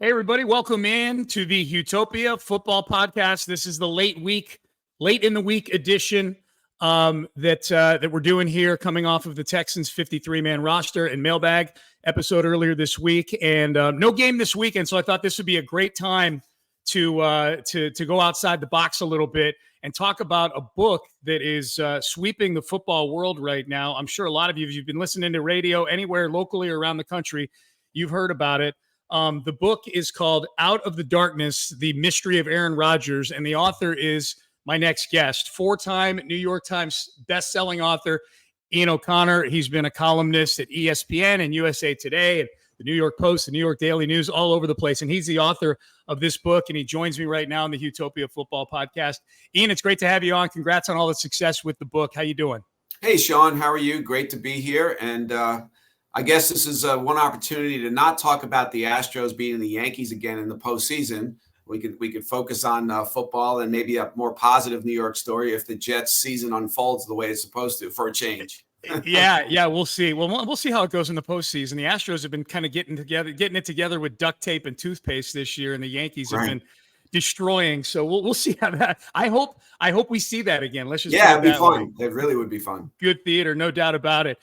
Hey, everybody. Welcome in to the Utopia Football Podcast. This is the late in the week edition that we're doing here, coming off of the Texans 53-man roster and mailbag episode earlier this week. And no game this weekend, so I thought this would be a great time to go outside the box a little bit and talk about a book that is sweeping the football world right now. I'm sure a lot of you, if you've been listening to radio anywhere locally or around the country, you've heard about it. The book is called Out of the Darkness, The Mystery of Aaron Rodgers, and the author is my next guest, four-time New York Times best-selling author, Ian O'Connor. He's been a columnist at ESPN and USA Today and the New York Post, the New York Daily News, all over the place, and he's the author of this book, and he joins me right now on the Utopia Football Podcast. Ian, it's great to have you on. Congrats on all the success with the book. How you doing? Hey, Sean. How are you? Great to be here, and I guess this is one opportunity to not talk about the Astros beating the Yankees again in the postseason. We could focus on football and maybe a more positive New York story if the Jets season unfolds the way it's supposed to for a change. Yeah, we'll see. Well, we'll see how it goes in the postseason. The Astros have been kind of getting it together with duct tape and toothpaste this year, and the Yankees have been destroying. So we'll see how that. I hope we see that again. Let's just it'd be fun. It really would be fun. Good theater, no doubt about it.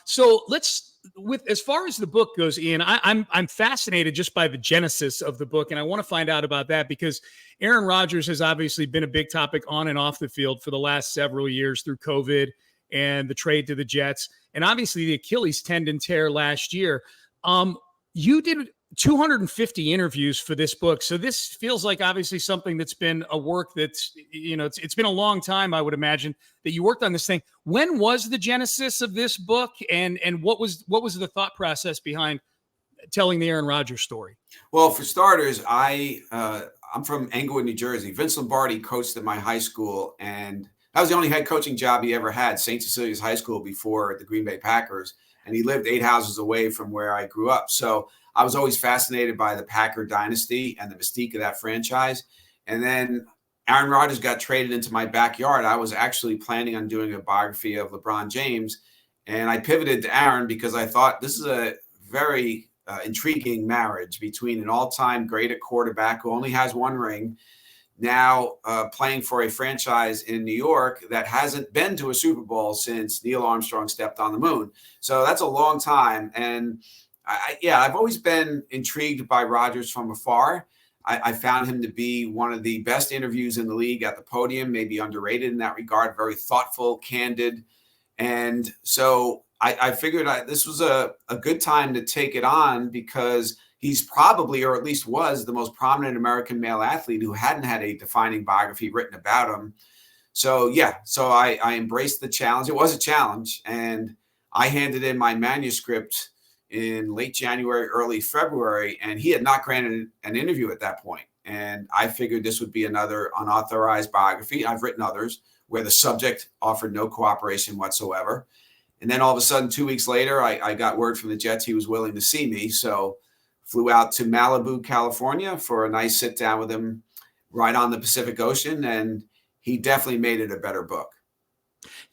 So as far as the book goes, Ian, I'm fascinated just by the genesis of the book, and I want to find out about that because Aaron Rodgers has obviously been a big topic on and off the field for the last several years through COVID and the trade to the Jets, and obviously the Achilles tendon tear last year. You did 250 interviews for this book. So this feels like obviously something that's been a work that's, it's been a long time, I would imagine, that you worked on this thing. When was the genesis of this book, and what was the thought process behind telling the Aaron Rodgers story? Well, for starters, I'm from Englewood, New Jersey. Vince Lombardi coached at my high school, and that was the only head coaching job he ever had, St. Cecilia's High School before the Green Bay Packers. And he lived 8 houses away from where I grew up. So I was always fascinated by the Packer dynasty and the mystique of that franchise. And then Aaron Rodgers got traded into my backyard. I was actually planning on doing a biography of LeBron James. And I pivoted to Aaron because I thought this is a very intriguing marriage between an all-time great at quarterback who only has one ring, now playing for a franchise in New York that hasn't been to a Super Bowl since Neil Armstrong stepped on the moon. So that's a long time. And I've always been intrigued by Rodgers from afar. I found him to be one of the best interviews in the league at the podium, maybe underrated in that regard, very thoughtful, candid. And so I figured this was a good time to take it on because he's probably, or at least was, the most prominent American male athlete who hadn't had a defining biography written about him. So I embraced the challenge. It was a challenge, and I handed in my manuscript in late January, early February, and he had not granted an interview at that point. And I figured this would be another unauthorized biography. I've written others where the subject offered no cooperation whatsoever. And then all of a sudden, 2 weeks later, I got word from the Jets he was willing to see me. So flew out to Malibu, California for a nice sit down with him right on the Pacific Ocean. And he definitely made it a better book.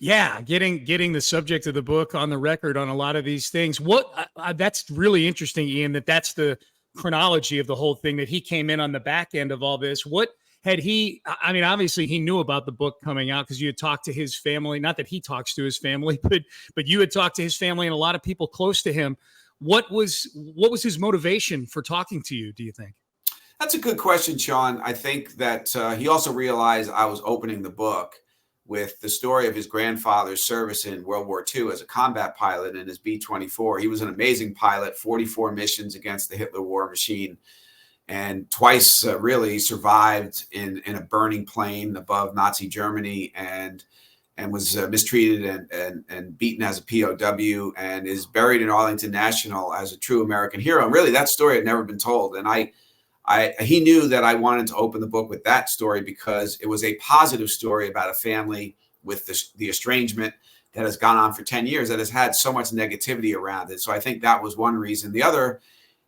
Yeah, getting the subject of the book on the record on a lot of these things. That's really interesting, Ian, that's the chronology of the whole thing, that he came in on the back end of all this. What had obviously he knew about the book coming out because you had talked to his family, not that he talks to his family, but you had talked to his family and a lot of people close to him. What was his motivation for talking to you, do you think? That's a good question, Sean. I think that he also realized I was opening the book with the story of his grandfather's service in World War II as a combat pilot in his B-24. He was an amazing pilot, 44 missions against the Hitler war machine, and twice really survived in a burning plane above Nazi Germany, and was mistreated and beaten as a POW, and is buried in Arlington National as a true American hero. And really, that story had never been told. And he knew that I wanted to open the book with that story because it was a positive story about a family with the estrangement that has gone on for 10 years, that has had so much negativity around it. So I think that was one reason. The other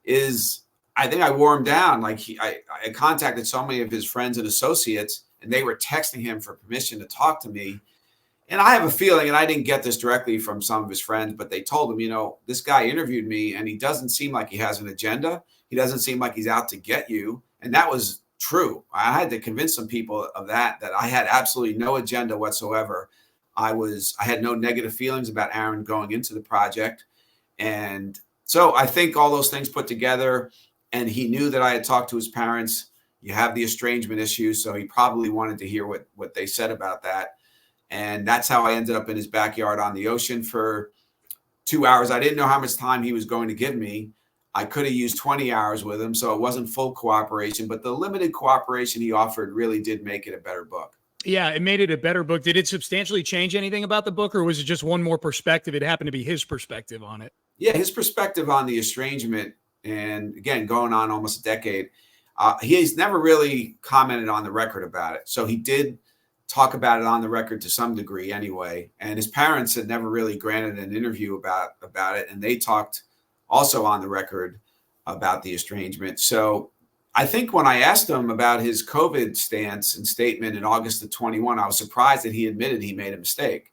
is I think I wore him down. Like I contacted so many of his friends and associates, and they were texting him for permission to talk to me. And I have a feeling, and I didn't get this directly from some of his friends, but they told him, this guy interviewed me and he doesn't seem like he has an agenda. He doesn't seem like he's out to get you. And that was true. I had to convince some people of that I had absolutely no agenda whatsoever. I had no negative feelings about Aaron going into the project. And so I think all those things put together, and he knew that I had talked to his parents. You have the estrangement issue, so he probably wanted to hear what they said about that. And that's how I ended up in his backyard on the ocean for 2 hours. I didn't know how much time he was going to give me. I could have used 20 hours with him, so it wasn't full cooperation, but the limited cooperation he offered really did make it a better book. Yeah, it made it a better book. Did it substantially change anything about the book, or was it just one more perspective? It happened to be his perspective on it. Yeah, his perspective on the estrangement, and again, going on almost a decade, he's never really commented on the record about it. So he did talk about it on the record to some degree anyway. And his parents had never really granted an interview about it. And they talked also on the record about the estrangement. So I think when I asked him about his COVID stance and statement in August of 21, I was surprised that he admitted he made a mistake.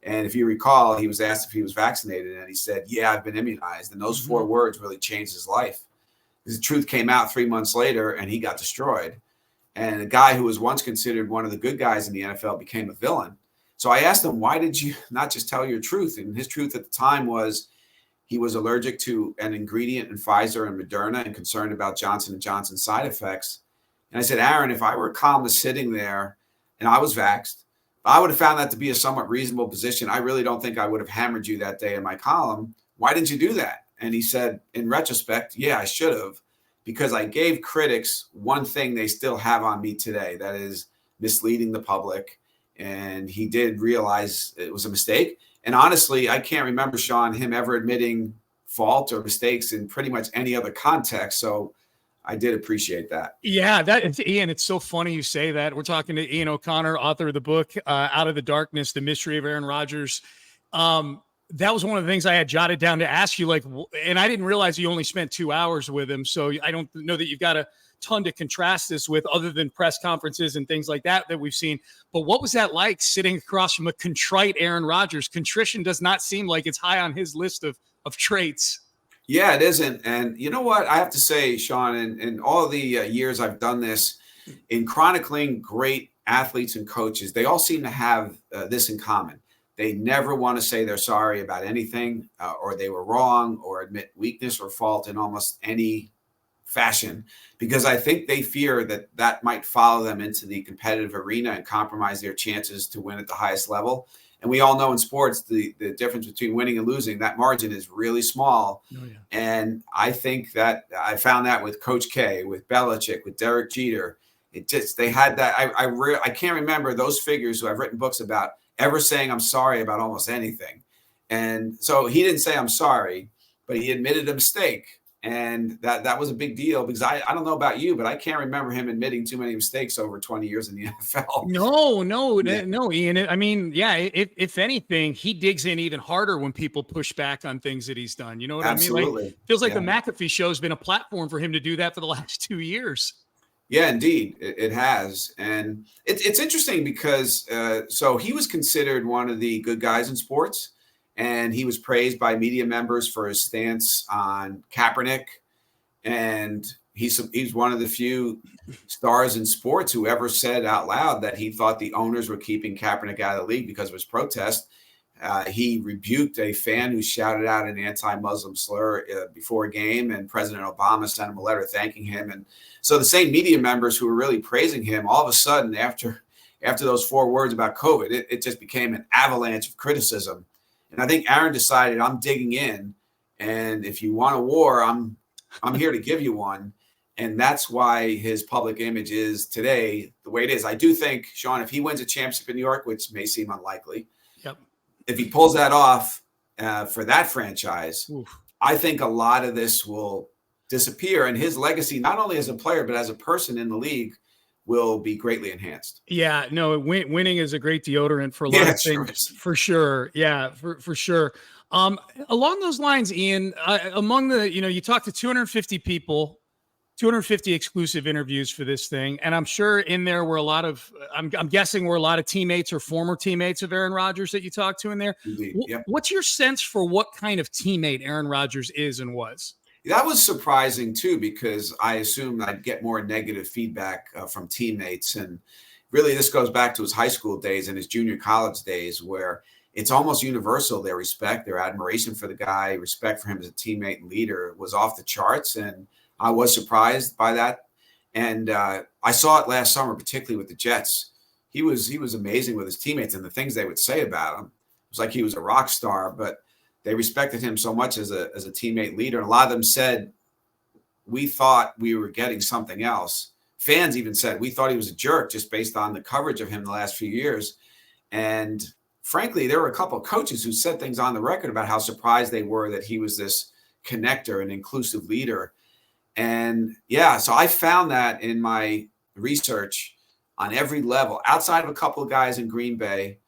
And if you recall, he was asked if he was vaccinated, and he said, yeah, I've been immunized. And those 4 words really changed his life. The truth came out 3 months later, and he got destroyed. And a guy who was once considered one of the good guys in the NFL became a villain. So I asked him, why did you not just tell your truth? And his truth at the time was he was allergic to an ingredient in Pfizer and Moderna and concerned about Johnson & Johnson side effects. And I said, Aaron, if I were calm as sitting there and I was vaxxed, I would have found that to be a somewhat reasonable position. I really don't think I would have hammered you that day in my column. Why didn't you do that? And he said, in retrospect, yeah, I should have, because I gave critics one thing they still have on me today, that is misleading the public. And he did realize it was a mistake. And honestly, I can't remember, Sean, him ever admitting fault or mistakes in pretty much any other context. So I did appreciate that. Yeah, Ian, it's so funny you say that. We're talking to Ian O'Connor, author of the book, Out of the Darkness, The Mystery of Aaron Rodgers. That was one of the things I had jotted down to ask you, and I didn't realize you only spent 2 hours with him. So I don't know that you've got a ton to contrast this with other than press conferences and things like that we've seen. But what was that like sitting across from a contrite Aaron Rodgers? Contrition does not seem like it's high on his list of traits. Yeah, it isn't. And you know what? I have to say, Sean, in all the years I've done this, in chronicling great athletes and coaches, they all seem to have this in common. They never want to say they're sorry about anything or they were wrong or admit weakness or fault in almost any fashion, because I think they fear that might follow them into the competitive arena and compromise their chances to win at the highest level. And we all know in sports, the difference between winning and losing, that margin is really small. Oh, yeah. And I think that I found that with Coach K, with Belichick, with Derek Jeter. They had that. I can't remember those figures who I've written books about ever saying I'm sorry about almost anything. And so he didn't say I'm sorry, but he admitted a mistake. And that was a big deal, because I don't know about you, but I can't remember him admitting too many mistakes over 20 years in the NFL. No, Ian. I mean, yeah, if anything, he digs in even harder when people push back on things that he's done. You know what Absolutely. I mean? Like, feels like the McAfee show has been a platform for him to do that for the last 2 years. Yeah, indeed, it has. And it's interesting because so he was considered one of the good guys in sports. And he was praised by media members for his stance on Kaepernick. And he's one of the few stars in sports who ever said out loud that he thought the owners were keeping Kaepernick out of the league because of his protest. He rebuked a fan who shouted out an anti-Muslim slur before a game, and President Obama sent him a letter thanking him. And so the same media members who were really praising him, all of a sudden, after those 4 words about COVID, it just became an avalanche of criticism. And I think Aaron decided, I'm digging in, and if you want a war, I'm here to give you one. And that's why his public image is today the way it is. I do think, Sean, if he wins a championship in New York, which may seem unlikely, if he pulls that off for that franchise, I think a lot of this will disappear, and his legacy, not only as a player but as a person in the league, will be greatly enhanced. Yeah, no, winning is a great deodorant for a lot of things, for sure. Yeah, for sure. Along those lines, Ian, among the, you talked to 250 people, 250 exclusive interviews for this thing. And I'm sure in there were a lot of, I'm guessing were a lot of teammates or former teammates of Aaron Rodgers that you talked to in there. Indeed. Yep. What's your sense for what kind of teammate Aaron Rodgers is and was? That was surprising too, because I assumed I'd get more negative feedback from teammates. And really, this goes back to his high school days and his junior college days, where it's almost universal. Their respect, their admiration for the guy, respect for him as a teammate and leader was off the charts. And I was surprised by that. And I saw it last summer, particularly with the Jets. He was amazing with his teammates and the things they would say about him. It was like he was a rock star, but they respected him so much as a teammate leader. And a lot of them said, we thought we were getting something else. Fans even said, we thought he was a jerk just based on the coverage of him the last few years. And frankly, there were a couple of coaches who said things on the record about how surprised they were that he was this connector and inclusive leader. And yeah, so I found that in my research on every level, outside of a couple of guys in Green Bay,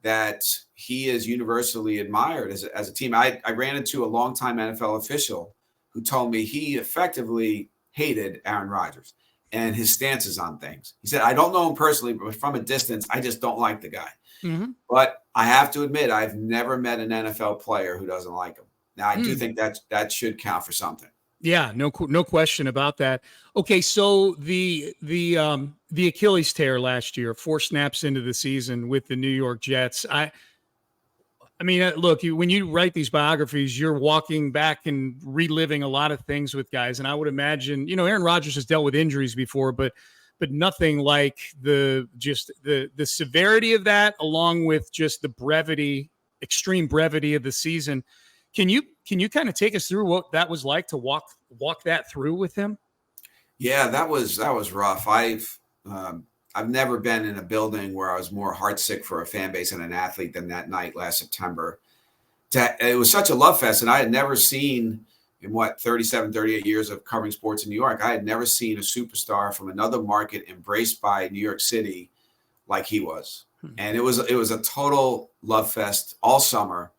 that he is universally admired as a team. I ran into a longtime NFL official who told me he effectively hated Aaron Rodgers and his stances on things. He said, I don't know him personally, but from a distance, I just don't like the guy. Mm-hmm. But I have to admit, I've never met an NFL player who doesn't like him. Now, I do think that should count for something. Yeah, no question about that. Okay, so the Achilles tear last year, 4 snaps into the season with the New York Jets. I mean, look, when you write these biographies, you're walking back and reliving a lot of things with guys. And I would imagine, Aaron Rodgers has dealt with injuries before, but nothing like the severity of that, along with just the extreme brevity of the season. Can you kind of take us through what that was like to walk that through with him? Yeah, that was rough. I've never been in a building where I was more heartsick for a fan base and an athlete than that night last September. It was such a love fest, and I had never seen, in 38 years of covering sports in New York, I had never seen a superstar from another market embraced by New York City like he was. And it was a total love fest all summer.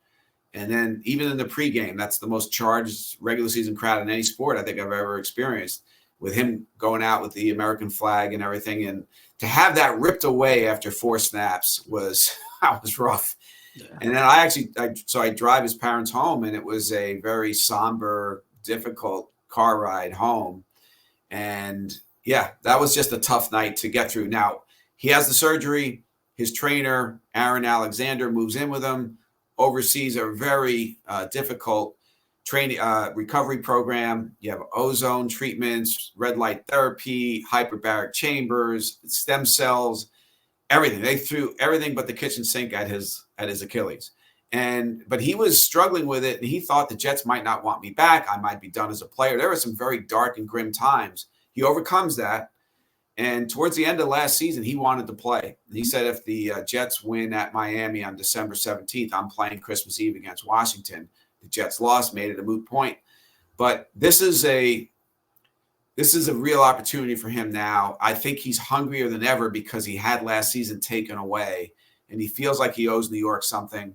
And then even in the pregame, that's the most charged regular season crowd in any sport I think I've ever experienced, with him going out with the American flag and everything. And to have that ripped away after 4 snaps was rough. Yeah. And then I drive his parents home, and it was a very somber, difficult car ride home. And yeah, that was just a tough night to get through. Now, he has the surgery. His trainer, Aaron Alexander, moves in with him, oversees a very difficult training recovery program. You have ozone treatments, red light therapy, hyperbaric chambers, stem cells, everything. They threw everything but the kitchen sink at his Achilles. But he was struggling with it, and he thought the Jets might not want me back. I might be done as a player. There were some very dark and grim times. He overcomes that. And towards the end of last season, he wanted to play. And he said, if the Jets win at Miami on December 17th, I'm playing Christmas Eve against Washington. The Jets lost, made it a moot point. But this is a real opportunity for him now. I think he's hungrier than ever because he had last season taken away, and he feels like he owes New York something.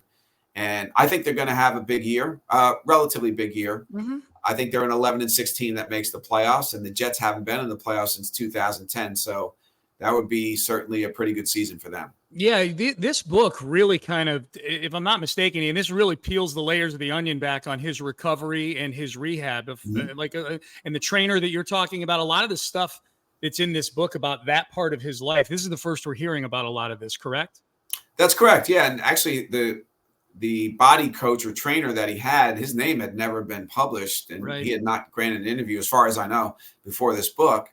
And I think they're going to have a big year, relatively big year. Mm-hmm. I think they're an 11-16 that makes the playoffs, and the Jets haven't been in the playoffs since 2010. So that would be certainly a pretty good season for them. Yeah, this book really kind of, if I'm not mistaken, and this really peels the layers of the onion back on his recovery and his rehab, and the trainer that you're talking about. A lot of the stuff that's in this book about that part of his life. This is the first we're hearing about a lot of this, correct? That's correct. Yeah, and actually the body coach or trainer that he had, his name had never been published, and He had not granted an interview, as far as I know, before this book.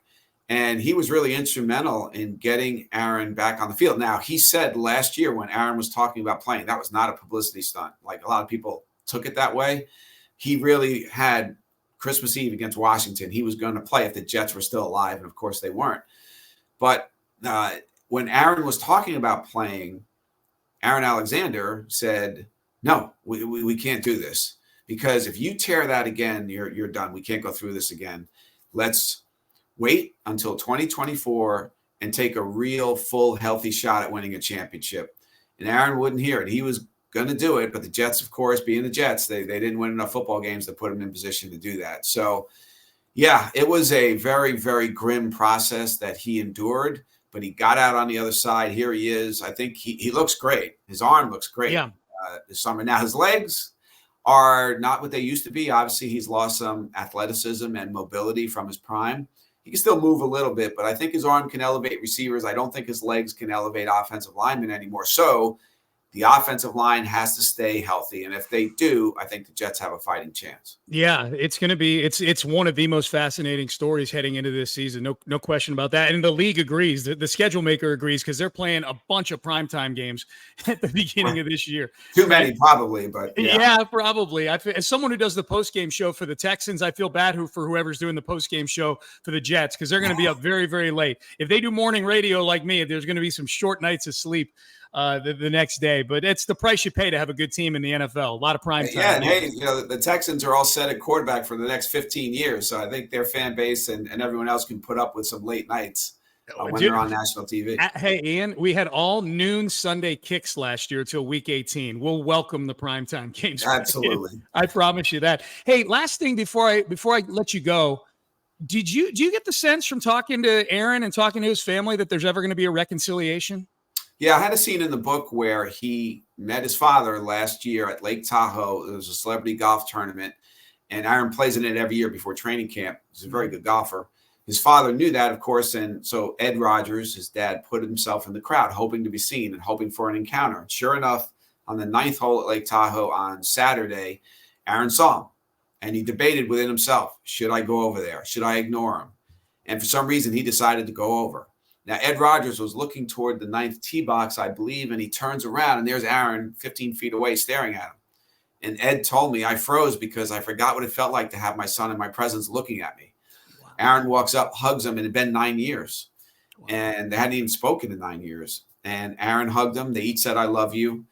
And he was really instrumental in getting Aaron back on the field. Now, he said last year when Aaron was talking about playing, that was not a publicity stunt. Like a lot of people took it that way. He really had Christmas Eve against Washington. He was going to play if the Jets were still alive, and of course they weren't. But when Aaron was talking about playing, Aaron Alexander said, no, we can't do this, because if you tear that again, you're done. We can't go through this again. Let's wait until 2024 and take a real, full, healthy shot at winning a championship. And Aaron wouldn't hear it. He was going to do it, but the Jets, of course, being the Jets, they didn't win enough football games to put him in position to do that. So Yeah, it was a very, very grim process that he endured, but he got out on the other side. Here he is. I think he looks great. His arm looks great Yeah. this summer. Now, his legs are not what they used to be. Obviously, he's lost some athleticism and mobility from his prime. He can still move a little bit, but I think his arm can elevate receivers. I don't think his legs can elevate offensive linemen anymore. So the offensive line has to stay healthy. And if they do, I think the Jets have a fighting chance. Yeah, it's going to be it's one of the most fascinating stories heading into this season. No question about that. And the league agrees. The schedule maker agrees because they're playing a bunch of primetime games at the beginning of this year. Too many, probably, but yeah, probably. As someone who does the post-game show for the Texans, I feel bad for whoever's doing the post-game show for the Jets because they're going to be up very, very late. If they do morning radio like me, there's going to be some short nights of sleep the next day. But it's the price you pay to have a good team in the NFL. A lot of prime time. Yeah, and hey, the Texans are all set at quarterback for the next 15 years. So I think their fan base and everyone else can put up with some late nights when they're on national TV. Hey, Ian, we had all noon Sunday kicks last year till week 18. We'll welcome the primetime games. Absolutely. I promise you that. Hey, last thing before I let you go, do you get the sense from talking to Aaron and talking to his family that there's ever going to be a reconciliation? Yeah, I had a scene in the book where he met his father last year at Lake Tahoe. It was a celebrity golf tournament, and Aaron plays in it every year before training camp. He's a very good golfer. His father knew that, of course, and so Ed Rodgers, his dad, put himself in the crowd, hoping to be seen and hoping for an encounter. And sure enough, on the 9th hole at Lake Tahoe on Saturday, Aaron saw him, and he debated within himself, should I go over there? Should I ignore him? And for some reason, he decided to go over. Now, Ed Rodgers was looking toward the 9th tee box, I believe, and he turns around, and there's Aaron 15 feet away staring at him. And Ed told me I froze because I forgot what it felt like to have my son in my presence looking at me. Wow. Aaron walks up, hugs him, and it had been 9 years. Wow. And they hadn't even spoken in 9 years. And Aaron hugged him. They each said, I love you.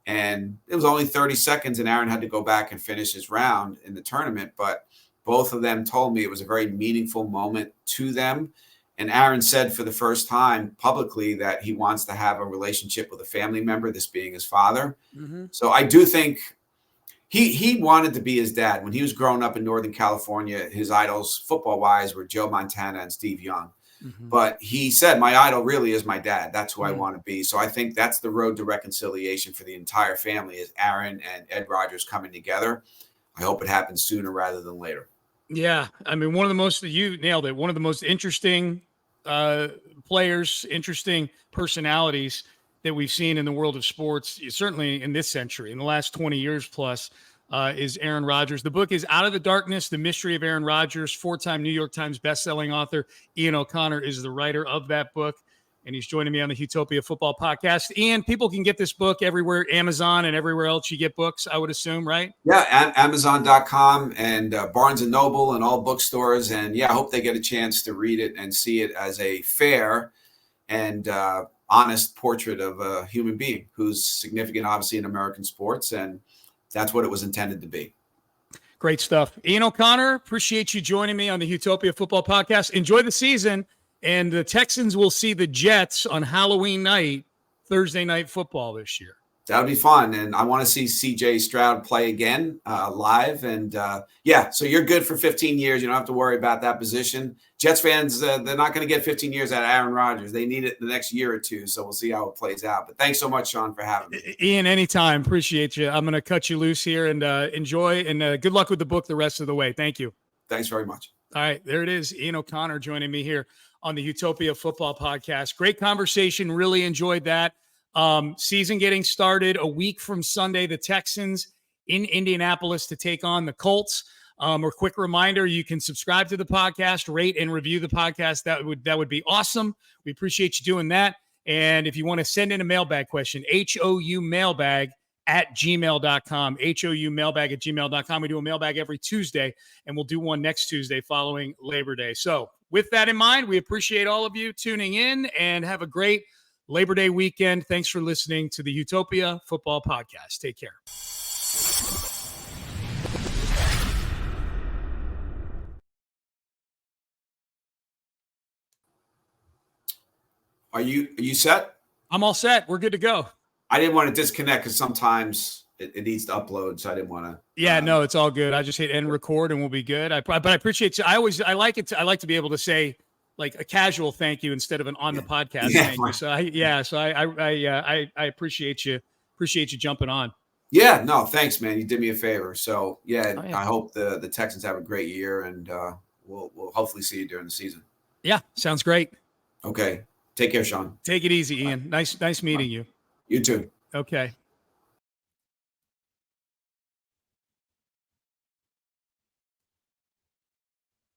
And it was only 30 seconds, and Aaron had to go back and finish his round in the tournament. But both of them told me it was a very meaningful moment to them. And Aaron said for the first time publicly that he wants to have a relationship with a family member, this being his father. Mm-hmm. So I do think he wanted to be his dad. When he was growing up in Northern California, his idols football-wise were Joe Montana and Steve Young. Mm-hmm. But he said, my idol really is my dad. That's who I want to be. So I think that's the road to reconciliation for the entire family is Aaron and Ed Rodgers coming together. I hope it happens sooner rather than later. Yeah. I mean, you nailed it. One of the most interesting players, interesting personalities that we've seen in the world of sports, certainly in this century, in the last 20 years plus, is Aaron Rodgers. The book is Out of the Darkness, The Mystery of Aaron Rodgers. 4-time New York Times bestselling author Ian O'Connor is the writer of that book, and he's joining me on the Utopia Football Podcast. Ian, people can get this book everywhere, Amazon and everywhere else you get books, I would assume, right? Yeah, Amazon.com and Barnes & Noble and all bookstores. And yeah, I hope they get a chance to read it and see it as a fair and honest portrait of a human being who's significant, obviously, in American sports. And that's what it was intended to be. Great stuff. Ian O'Connor, appreciate you joining me on the Utopia Football Podcast. Enjoy the season. And the Texans will see the Jets on Halloween night, Thursday Night Football this year. That would be fun. And I want to see C.J. Stroud play again live. And so you're good for 15 years. You don't have to worry about that position. Jets fans, they're not going to get 15 years out of Aaron Rodgers. They need it the next year or two. So we'll see how it plays out. But thanks so much, Sean, for having me. Ian, anytime. Appreciate you. I'm going to cut you loose here and enjoy. And good luck with the book the rest of the way. Thank you. Thanks very much. All right. There it is. Ian O'Connor joining me here on the Utopia Football Podcast. Great conversation. Really enjoyed that. Season getting started a week from Sunday. The Texans in Indianapolis to take on the Colts. A quick reminder, you can subscribe to the podcast, rate and review the podcast. That would be awesome. We appreciate you doing that. And if you want to send in a mailbag question, houmailbag@gmail.com, houmailbag@gmail.com. We do a mailbag every Tuesday, and we'll do one next Tuesday following Labor Day. So with that in mind, we appreciate all of you tuning in and have a great Labor Day weekend. Thanks for listening to the Utopia Football Podcast. Take care. Are you set? I'm all set. We're good to go. I didn't want to disconnect because sometimes it needs to upload, so I didn't want to. Yeah, no, it's all good. I just hit end record and we'll be good. But I appreciate you. I like it. I like to be able to say like a casual thank you instead of an on the podcast thank you. So I appreciate you. Appreciate you jumping on. Yeah, no, thanks, man. You did me a favor. So yeah, Oh, yeah. I hope the Texans have a great year, and we'll hopefully see you during the season. Yeah, sounds great. Okay, take care, Sean. Take it easy, Ian. Nice meeting you. You too. Okay.